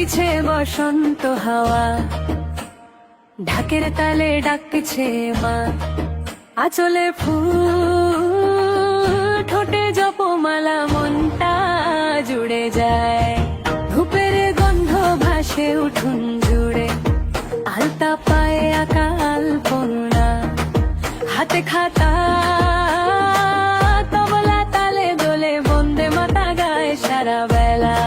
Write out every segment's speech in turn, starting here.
বইছে বসন্ত হাওয়া, ঢাকের তালে ডাকছে মা। আঁচলে ফুল, ঠোঁটে জপমালা, মনটা জুড়ে যায়। ধূপের গন্ধ ভাসে উঠুন জুড়ে, আলতা পায়ে আঁকা আলপনা, হাতে খাতা, তবলা তালে দোলে, বন্দে মাতা গায় সারা বেলা।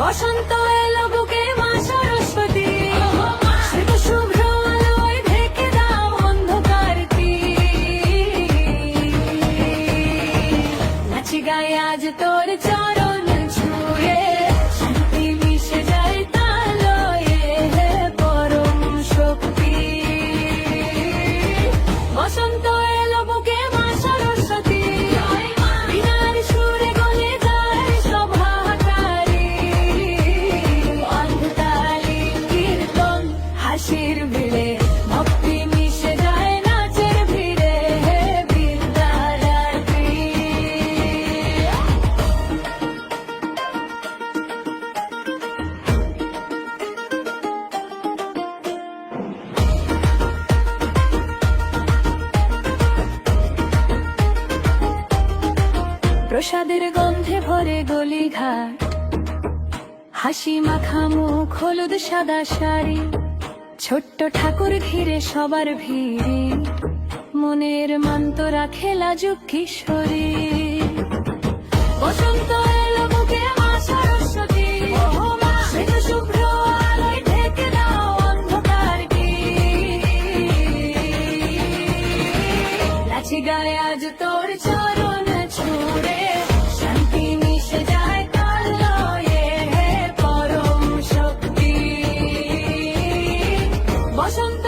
বসন্ত এলো বুকে মা সরস্বতী, শ্বেত শুভ্র আলোয় ঢেকে দাও অন্ধকার তীর। নাচি গায়ে আজ তোর চরণ ছুঁয়ে, শান্তি মিশে যায় তালয়ে, পরম শক্তি। বসন্ত এলো বুকে মা সরস্বতী, বিনার সুরে গলে যায় সভাকারী। অন্ধতালি কীর্তন হাসির ভিড়ে, ভক্তি মিশে যায় নাচের ভিড়ে, বিদ্যার আরতি। প্রসাদের গন্ধে ভরে গলি ঘাট, হাসি মাখা মুখ, হলুদ সাদা শাড়ি, ছোট্ট ঠাকুর ঘিরে সবার ভিড়ে, মনের মান্ত রাখে লাজুক কিশোরী। বসন্ত এলো বুকে মা সরস্বতী, শ্বেত শুভ্র আলোয় ঢেকে দাও অন্ধকার তীর। নাচি গায়ে আজ তোর চরণ ছুঁড়ে, শান্তি মিশে যায় তালয়ে, পরম শক্তি। বসন্ত